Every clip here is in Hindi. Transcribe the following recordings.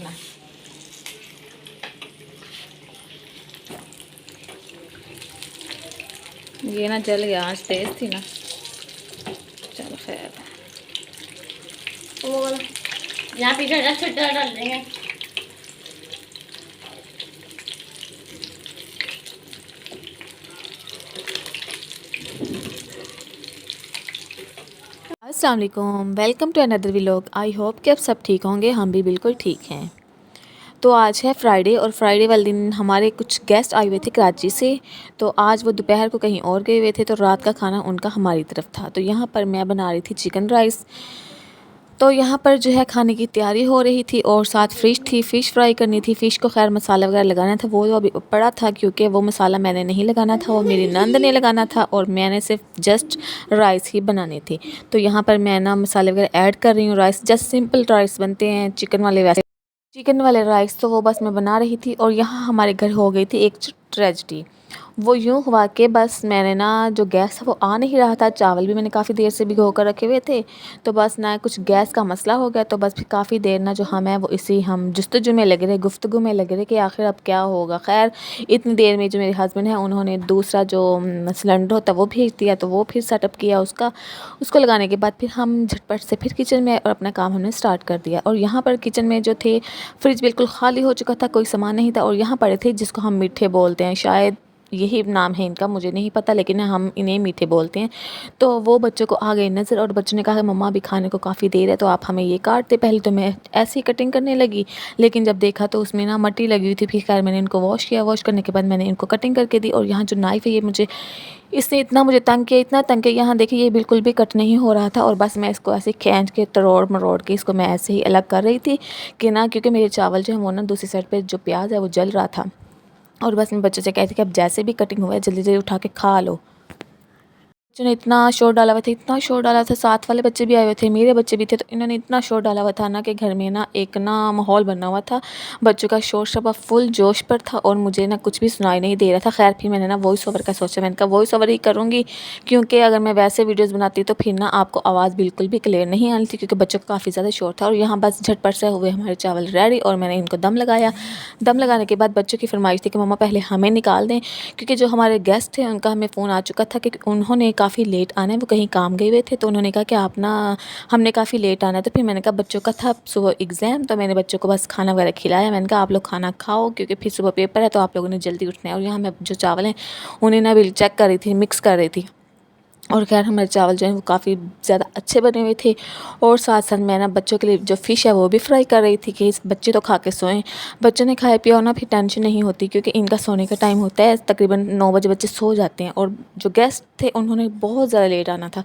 रखना। ये ना जल गया, आज तेज थी ना। चलो खैर, यहाँ पीछे छोटा डाल देंगे। अस्सलाम वालेकुम, welcome to another vlog. I hope कि आप सब ठीक होंगे, हम भी बिल्कुल ठीक हैं। तो आज है फ्राइडे और फ्राइडे वाले दिन हमारे कुछ गेस्ट आए हुए थे कराची से। तो आज वो दोपहर को कहीं और गए हुए थे, तो रात का खाना उनका हमारी तरफ था। तो यहाँ पर मैं बना रही थी चिकन राइस। तो यहाँ पर जो है खाने की तैयारी हो रही थी और साथ फ़िश फ्राई करनी थी। फ़िश को खैर मसाला वगैरह लगाना था, वो अभी पड़ा था क्योंकि वो मसाला मैंने नहीं लगाना था, वो मेरी नंद ने लगाना था और मैंने सिर्फ जस्ट राइस ही बनानी थी। तो यहाँ पर मैं ना मसाले वगैरह ऐड कर रही हूँ। राइस जस्ट सिंपल राइस बनते हैं चिकन वाले, वैसे चिकन वाले राइस तो वो बस मैं बना रही थी। और यहाँ हमारे घर हो गई थी एक ट्रेजेडी। वो यूँ हुआ कि बस मैंने ना जो गैस था वो आ नहीं रहा था। चावल भी मैंने काफ़ी देर से भिगो कर रखे हुए थे, तो बस ना कुछ गैस का मसला हो गया। तो बस फिर काफ़ी देर ना जो हम है वो हम जस्तजू में लगे रहे, गुफ्तगू में लगे रहे कि आखिर अब क्या होगा। खैर इतनी देर में जो मेरे हस्बैंड हैं उन्होंने दूसरा जो सिलेंडर होता है वो भेज दिया। तो वो फिर सेटअप किया उसको लगाने के बाद फिर हम झटपट से फिर किचन में और अपना काम हमने स्टार्ट कर दिया। और यहाँ पर किचन में जो थे फ्रिज बिल्कुल खाली हो चुका था, कोई सामान नहीं था। और यहाँ पड़े थे जिसको हम मीठे बोलते हैं, शायद यही नाम है इनका, मुझे नहीं पता, लेकिन हम इन्हें मीठे बोलते हैं। तो वो बच्चों को आ गए नज़र और बच्चों ने कहा मम्मा अभी खाने को काफ़ी देर है तो आप हमें ये काट दे। पहले तो मैं ऐसे ही कटिंग करने लगी, लेकिन जब देखा तो उसमें ना मट्टी लगी हुई थी। फिर खैर मैंने इनको वॉश किया, वॉश करने के बाद मैंने इनको कटिंग करके दी। और यहाँ जो नाइफ़ है ये इसने इतना मुझे तंग किया, इतना तंग किया, यहाँ देखिए ये बिल्कुल भी कट नहीं हो रहा था। और बस मैं इसको ऐसे खींच के तरोड़ मरोड़ के इसको मैं ऐसे ही अलग कर रही थी कि ना, क्योंकि मेरे चावल जो है वो ना दूसरी साइड पे जो प्याज है वो जल रहा था। और बस मैं बच्चों से कहती कि अब जैसे भी कटिंग हुआ है जल्दी जल्दी उठा के खा लो। बच्चों ने इतना शोर डाला हुआ था, इतना शोर डाला था, साथ वाले बच्चे भी आए हुए थे, मेरे बच्चे भी थे। तो इन्होंने इतना शोर डाला हुआ था ना कि घर में ना एक ना माहौल बना हुआ था। बच्चों का शोर शराबा फुल जोश पर था और मुझे ना कुछ भी सुनाई नहीं दे रहा था। खैर फिर मैंने ना वॉइस ओवर का सोचा, मैंने कहा वॉइस ओवर ही करूँगी, क्योंकि अगर मैं वैसे वीडियोज़ बनाती तो फिर ना आपको आवाज़ बिल्कुल भी क्लियर नहीं आनी थी, क्योंकि बच्चों का काफ़ी ज़्यादा शोर था। और यहाँ बस झटपट से हुए हमारे चावल रेडी और मैंने इनको दम लगाया। दम लगाने के बाद बच्चों की फरमाइश थी कि मम्मा पहले हमें निकाल दें, क्योंकि जो हमारे गेस्ट थे उनका हमें फ़ोन आ चुका था कि उन्होंने काफ़ी लेट आना है, वो कहीं काम गए हुए थे। तो उन्होंने कहा कि आप ना, हमने काफ़ी लेट आना है। तो फिर मैंने कहा बच्चों का था सुबह एग्ज़ाम, तो मैंने बच्चों को बस खाना वगैरह खिलाया। मैंने कहा आप लोग खाना खाओ क्योंकि फिर सुबह पेपर है, तो आप लोगों ने जल्दी उठना है। और यहाँ मैं जो चावल हैं उन्हें ना बिल चेक कर रही थी, मिक्स कर रही थी। और खैर हमारे चावल जो हैं वो काफ़ी ज़्यादा अच्छे बने हुए थे। और साथ साथ मैं ना बच्चों के लिए जो फ़िश है वो भी फ्राई कर रही थी कि बच्चे तो खा के सोएं। बच्चों ने खाया पिया हो ना फिर टेंशन नहीं होती, क्योंकि इनका सोने का टाइम होता है तकरीबन 9 बजे बच्चे सो जाते हैं। और जो गेस्ट थे उन्होंने बहुत ज़्यादा लेट आना था।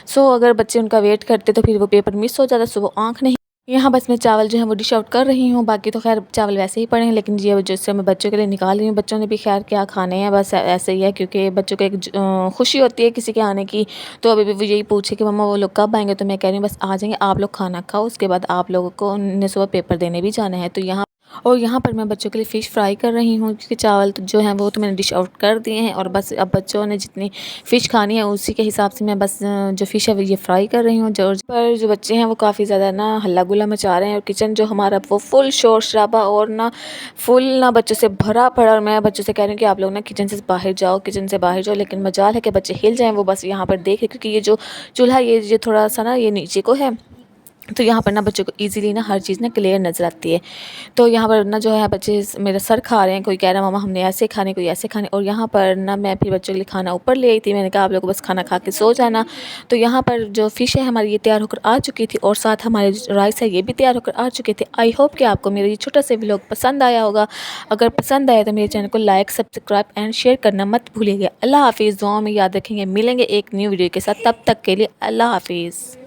सो अगर बच्चे उनका वेट करते तो फिर वो पेपर मिस हो जाता, सुबह आँख नहीं। यहाँ बस मैं चावल जो है वो डिश आउट कर रही हूँ, बाकी तो खैर चावल वैसे ही पड़े हैं, लेकिन ये जैसे मैं बच्चों के लिए निकाल रही हूँ। बच्चों ने भी खैर क्या खाने हैं, बस ऐसे ही है, क्योंकि बच्चों को एक खुशी होती है किसी के आने की। तो अभी भी वो यही पूछे कि मम्मा वो लोग कब आएंगे, तो मैं कह रही हूँ बस आ जाएंगे, आप लोग खाना खाओ, उसके बाद आप लोगों को उन्हें सुबह पेपर देने भी जाना है। तो यहाँ पर मैं बच्चों के लिए फ़िश फ्राई कर रही हूँ, क्योंकि चावल जो हैं वो तो मैंने डिश आउट कर दिए हैं। और बस अब बच्चों ने जितनी फ़िश खानी है उसी के हिसाब से मैं बस जो फ़िश है वो ये फ्राई कर रही हूँ। जो बच्चे हैं वो काफ़ी ज़्यादा ना हल्ला गुल्ला मचा रहे हैं, और किचन जो हमारा वो फुल शोर शराबा और ना फुल ना बच्चों से भरा पड़ा। और मैं बच्चों से कह रही हूँ कि आप लोग ना किचन से बाहर जाओ, किचन से बाहर जाओ। लेकिन मजाल है कि बच्चे हिल जाएँ, वो बस यहाँ पर देखें, क्योंकि ये जो चूल्हा ये थोड़ा सा ना ये नीचे को है, तो यहाँ पर ना बच्चों को इजीली ना हर चीज़ ना क्लियर नज़र आती है। तो यहाँ पर ना जो है बच्चे मेरा सर खा रहे हैं, कोई कह रहा है मामा हमने ऐसे खाने, कोई ऐसे खाने। और यहाँ पर ना मैं फिर बच्चों के लिए खाना ऊपर ले आई थी, मैंने कहा आप लोग बस खाना खा के सो जाना। तो यहाँ पर जो फ़िश है हमारी ये तैयार होकर आ चुकी थी, और साथ हमारे जो राइस है ये भी तैयार होकर आ चुके थे। आई होप कि आपको मेरा ये छोटा सा व्लॉग पसंद आया होगा। अगर पसंद आया तो मेरे चैनल को लाइक, सब्सक्राइब एंड शेयर करना मत भूलिएगा। अल्लाह हाफिज़, दुआ में याद रखेंगे, मिलेंगे एक न्यू वीडियो के साथ, तब तक के लिए अल्लाह हाफिज़।